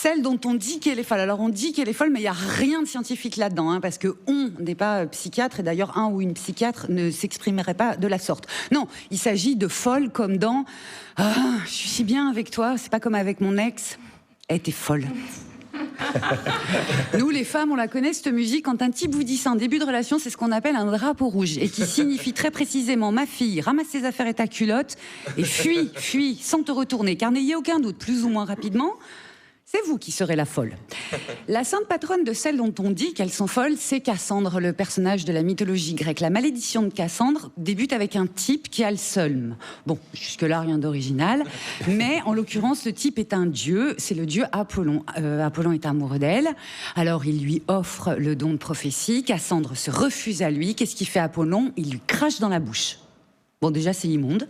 celle dont on dit qu'elle est folle. Alors on dit qu'elle est folle, mais il n'y a rien de scientifique là-dedans, hein, parce que on n'est pas psychiatre, et d'ailleurs un ou une psychiatre ne s'exprimerait pas de la sorte. Non, il s'agit de folle comme dans « Ah, je suis si bien avec toi, c'est pas comme avec mon ex, elle était folle ». Nous, les femmes, on la connaît, cette musique. Quand un type vous dit ça en début de relation, c'est ce qu'on appelle un drapeau rouge, et qui signifie très précisément: ma fille, ramasse tes affaires et ta culotte et fuis, sans te retourner, car n'ayez aucun doute, plus ou moins rapidement, c'est vous qui serez la folle. La sainte patronne de celles dont on dit qu'elles sont folles, c'est Cassandre, le personnage de la mythologie grecque. La malédiction de Cassandre débute avec un type qui a le seum. Bon, jusque-là, rien d'original. Mais en l'occurrence, le type est un dieu, c'est le dieu Apollon. Apollon est amoureux d'elle, alors il lui offre le don de prophétie. Cassandre se refuse à lui. Qu'est-ce qu'il fait Apollon? Il lui crache dans la bouche. Bon, déjà, c'est immonde.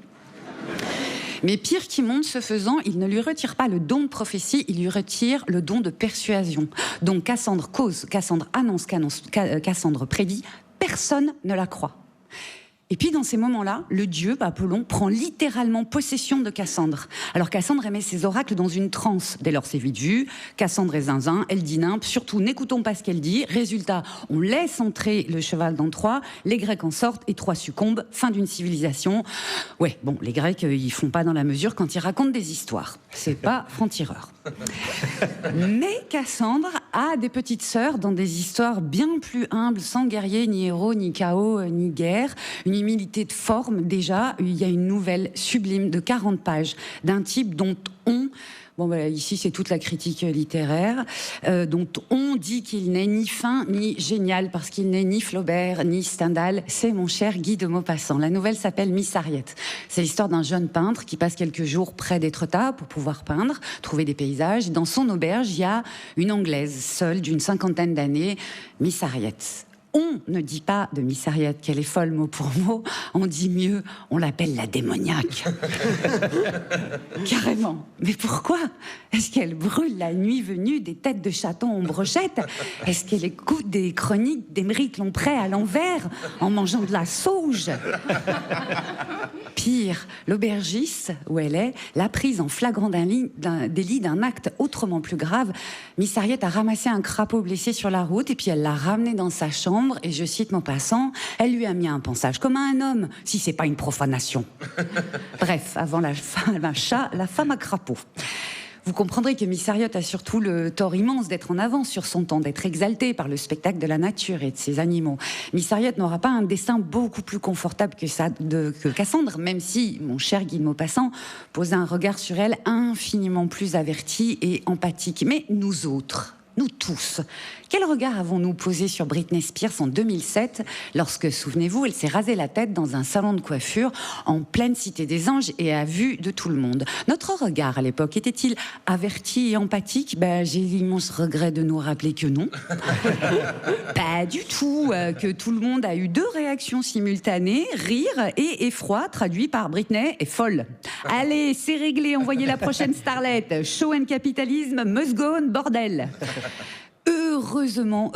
Mais pire qu'immonde, ce faisant, il ne lui retire pas le don de prophétie, il lui retire le don de persuasion. Donc Cassandre cause, Cassandre annonce, Cassandre prédit, personne ne la croit. Et puis dans ces moments-là, le dieu, Apollon, prend littéralement possession de Cassandre. Alors Cassandre émet ses oracles dans une transe. Dès lors, c'est vite vu. Cassandre est zinzin, elle dit nimp. Surtout, n'écoutons pas ce qu'elle dit. Résultat, on laisse entrer le cheval dans Troie. Les Grecs en sortent et Troie succombe. Fin d'une civilisation. Ouais, bon, les Grecs, ils font pas dans la mesure quand ils racontent des histoires. C'est pas franc-tireur. Mais Cassandre a des petites sœurs dans des histoires bien plus humbles, sans guerrier, ni héros, ni chaos, ni guerre. Une humilité de forme, déjà. Il y a une nouvelle sublime de 40 pages d'un type dont on... Bon, voilà, ici, c'est toute la critique littéraire, dont on dit qu'il n'est ni fin ni génial, parce qu'il n'est ni Flaubert, ni Stendhal. C'est mon cher Guy de Maupassant. La nouvelle s'appelle Miss Harriet. C'est l'histoire d'un jeune peintre qui passe quelques jours près d'Étretat pour pouvoir peindre, trouver des paysages. Dans son auberge, il y a une Anglaise, seule, d'une 50aine d'années, Miss Harriet. On ne dit pas de Miss Harriet qu'elle est folle mot pour mot, on dit mieux, on l'appelle la démoniaque. Carrément. Mais pourquoi? Est-ce qu'elle brûle la nuit venue des têtes de chatons en brochette? Est-ce qu'elle écoute des chroniques d'Émeric Lomprey à l'envers en mangeant de la sauge? Pire, l'aubergiste, où elle est, l'a prise en flagrant délit d'un acte autrement plus grave. Miss Harriet a ramassé un crapaud blessé sur la route et puis elle l'a ramené dans sa chambre et, je cite Maupassant, elle lui a mis un pansage comme à un homme, si c'est pas une profanation. Bref, avant la chat, la femme à crapaud. Vous comprendrez que Miss Harriet a surtout le tort immense d'être en avance sur son temps, d'être exaltée par le spectacle de la nature et de ses animaux. Miss Harriet n'aura pas un destin beaucoup plus confortable que Cassandre, même si, mon cher Guy de Maupassant, pose un regard sur elle infiniment plus averti et empathique. Mais nous autres, nous tous, quel regard avons-nous posé sur Britney Spears en 2007, lorsque, souvenez-vous, elle s'est rasé la tête dans un salon de coiffure en pleine Cité des Anges et à vue de tout le monde? Notre regard à l'époque était-il averti et empathique? J'ai l'immense regret de nous rappeler que non. Pas du tout, que tout le monde a eu deux réactions simultanées, rire et effroi, traduit par Britney est folle. Allez, c'est réglé, envoyez la prochaine starlette. Show and capitalisme, must go on, bordel. Heureusement,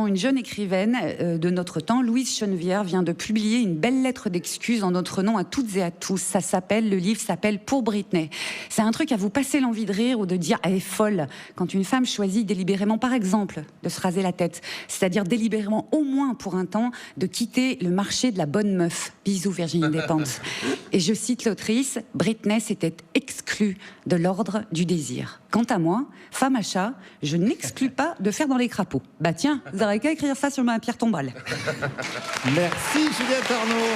une jeune écrivaine de notre temps, Louise Chenevière, vient de publier une belle lettre d'excuses en notre nom à toutes et à tous. Le livre s'appelle Pour Britney. C'est un truc à vous passer l'envie de rire ou de dire elle est folle quand une femme choisit délibérément, par exemple, de se raser la tête. C'est-à-dire délibérément, au moins pour un temps, de quitter le marché de la bonne meuf. Bisous Virginie Despentes. Et je cite l'autrice, Britney s'était exclue de l'ordre du désir. Quant à moi, femme à chat, je n'exclus pas de faire dans les crapauds. Tiens, vous n'aurez qu'à écrire ça sur ma pierre tombale. Merci Juliette Arnaud.